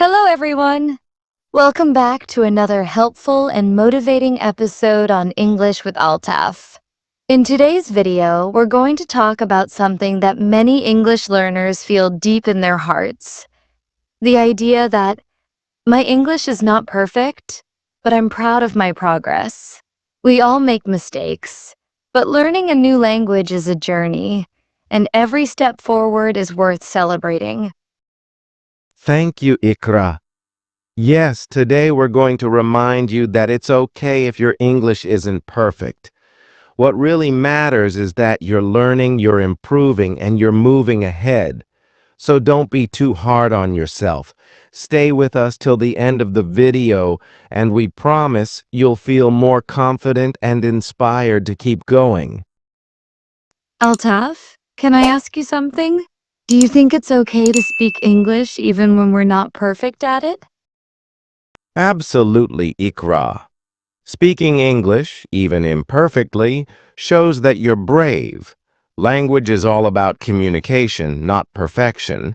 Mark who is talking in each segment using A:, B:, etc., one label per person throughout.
A: Hello, everyone. Welcome back to another helpful and motivating episode on English with Altaf. In today's video, we're going to talk about something that many English learners feel deep in their hearts. The idea that my English is not perfect, but I'm proud of my progress. We all make mistakes, but learning a new language is a journey, and every step forward is worth celebrating.
B: Thank you, Ikra. Yes, today we're going to remind you that it's okay if your English isn't perfect. What really matters is that you're learning, you're improving, and you're moving ahead. So don't be too hard on yourself. Stay with us till the end of the video, and we promise you'll feel more confident and inspired to keep going.
A: Altaf, can I ask you something? Do you think it's okay to speak English even when we're not perfect at it?
B: Absolutely, Ikra. Speaking English, even imperfectly, shows that you're brave. Language is all about communication, not perfection.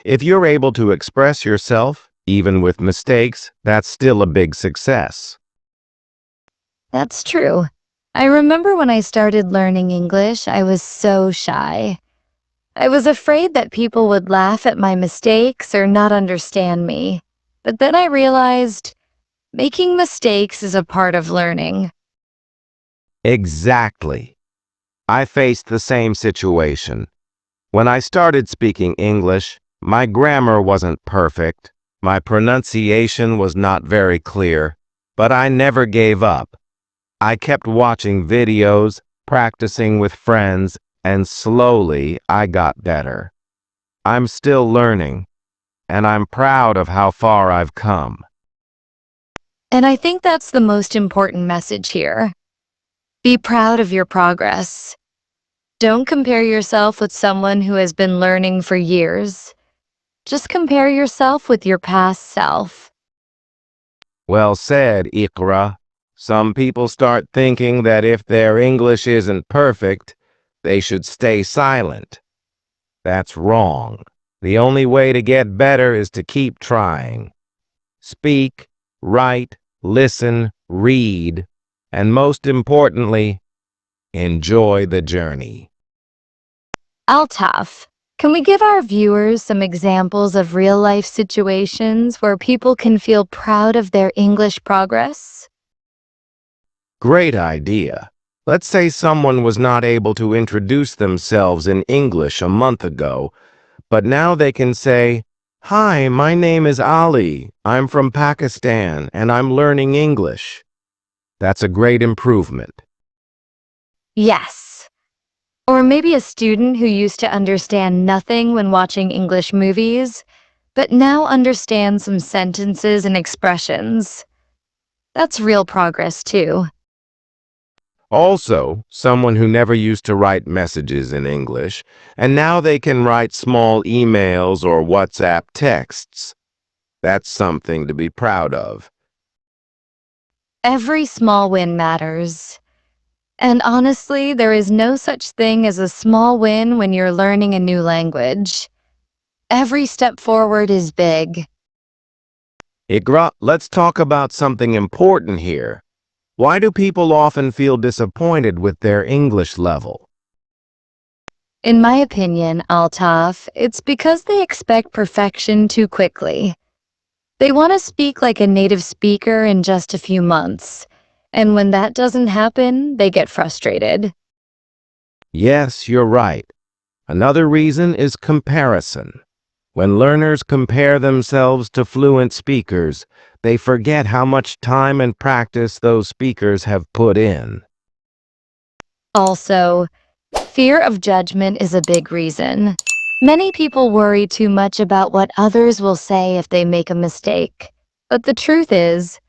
B: If you're able to express yourself, even with mistakes, that's still a big success.
A: That's true. I remember when I started learning English, I was so shy. I was afraid that people would laugh at my mistakes or not understand me. But then I realized making mistakes is a part of learning.
B: Exactly. I faced the same situation. When I started speaking English, my grammar wasn't perfect. My pronunciation was not very clear, but I never gave up. I kept watching videos, practicing with friends, and slowly I got better. I'm still learning, and I'm proud of how far I've come.
A: And I think that's the most important message here. Be proud of your progress. Don't compare yourself with someone who has been learning for years. Just compare yourself with your past self.
B: Well said, Ikra. Some people start thinking that if their English isn't perfect, they should stay silent. That's wrong. The only way to get better is to keep trying. Speak, write, listen, read, and most importantly, enjoy the journey.
A: Altaf, can we give our viewers some examples of real-life situations where people can feel proud of their English progress?
B: Great idea. Let's say someone was not able to introduce themselves in English a month ago, but now they can say, "Hi, my name is Ali. I'm from Pakistan and I'm learning English." That's a great improvement.
A: Yes. Or maybe a student who used to understand nothing when watching English movies, but now understands some sentences and expressions. That's real progress, too.
B: Also, someone who never used to write messages in English, and now they can write small emails or WhatsApp texts. That's something to be proud of.
A: Every small win matters. And honestly, there is no such thing as a small win when you're learning a new language. Every step forward is big.
B: Igra, let's talk about something important here. Why do people often feel disappointed with their English level?
A: In my opinion, Altaf, it's because they expect perfection too quickly. They want to speak like a native speaker in just a few months. And when that doesn't happen, they get frustrated.
B: Yes, you're right. Another reason is comparison. When learners compare themselves to fluent speakers, they forget how much time and practice those speakers have put in.
A: Also, fear of judgment is a big reason. Many people worry too much about what others will say if they make a mistake. But the truth is,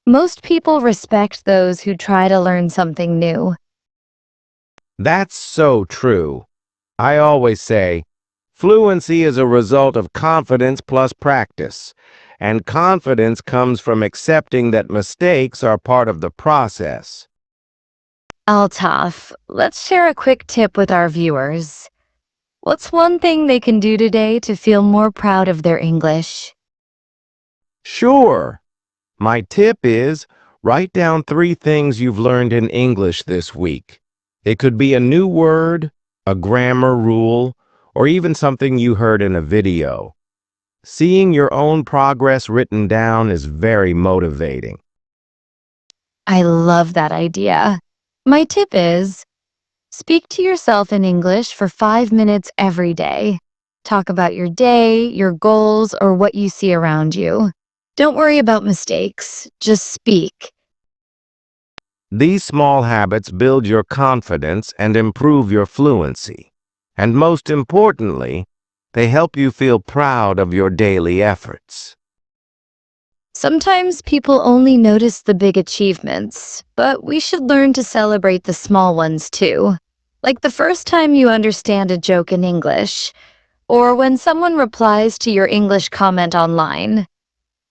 A: most people respect those who try to learn something new.
B: That's so true. I always say, fluency is a result of confidence plus practice, and confidence comes from accepting that mistakes are part of the process.
A: Altaf, let's share a quick tip with our viewers. What's one thing they can do today to feel more proud of their English?
B: Sure. My tip is write down 3 things you've learned in English this week. It could be a new word, a grammar rule, or even something you heard in a video. Seeing your own progress written down is very motivating.
A: I love that idea. My tip is speak to yourself in English for 5 minutes every day. Talk about your day, your goals, or what you see around you. Don't worry about mistakes, just speak.
B: These small habits build your confidence and improve your fluency. And most importantly, they help you feel proud of your daily efforts.
A: Sometimes people only notice the big achievements, but we should learn to celebrate the small ones too. Like the first time you understand a joke in English, or when someone replies to your English comment online.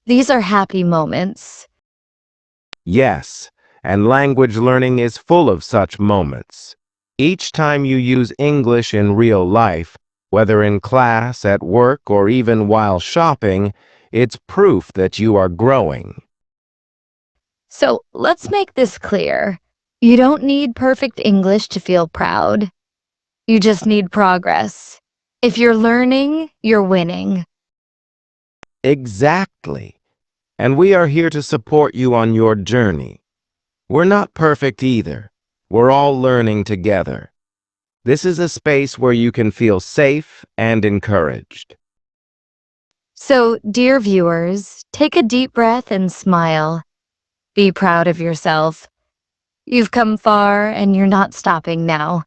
A: These are happy moments.
B: Yes, and language learning is full of such moments. Each time you use English in real life, whether in class, at work, or even while shopping, it's proof that you are growing.
A: So let's make this clear. You don't need perfect English to feel proud. You just need progress. If you're learning, you're winning.
B: Exactly. And we are here to support you on your journey. We're not perfect either. We're all learning together. This is a space where you can feel safe and encouraged.
A: So, dear viewers, take a deep breath and smile. Be proud of yourself. You've come far and you're not stopping now.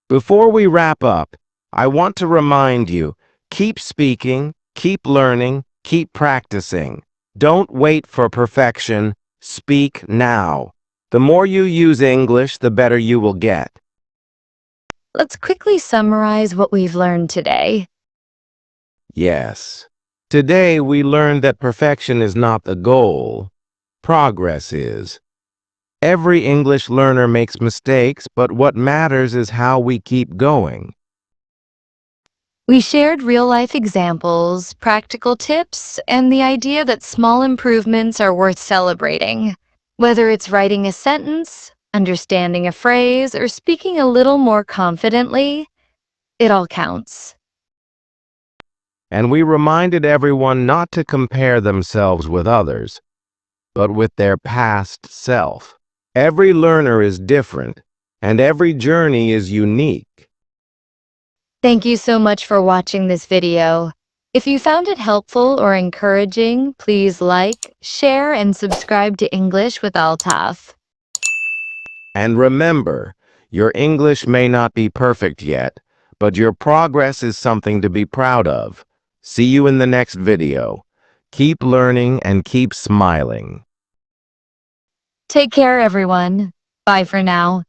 B: Before we wrap up, I want to remind you, keep speaking, keep learning, keep practicing. Don't wait for perfection. Speak now. The more you use English, the better you will get.
A: Let's quickly summarize what we've learned today.
B: Yes. Today we learned that perfection is not the goal. Progress is. Every English learner makes mistakes, but what matters is how we keep going.
A: We shared real-life examples, practical tips, and the idea that small improvements are worth celebrating. Whether it's writing a sentence, understanding a phrase, or speaking a little more confidently, it all counts.
B: And we reminded everyone not to compare themselves with others, but with their past self. Every learner is different, and every journey is unique.
A: Thank you so much for watching this video. If you found it helpful or encouraging, please like, share, and subscribe to English with Altaf.
B: And remember, your English may not be perfect yet, but your progress is something to be proud of. See you in the next video. Keep learning and keep smiling.
A: Take care, everyone. Bye for now.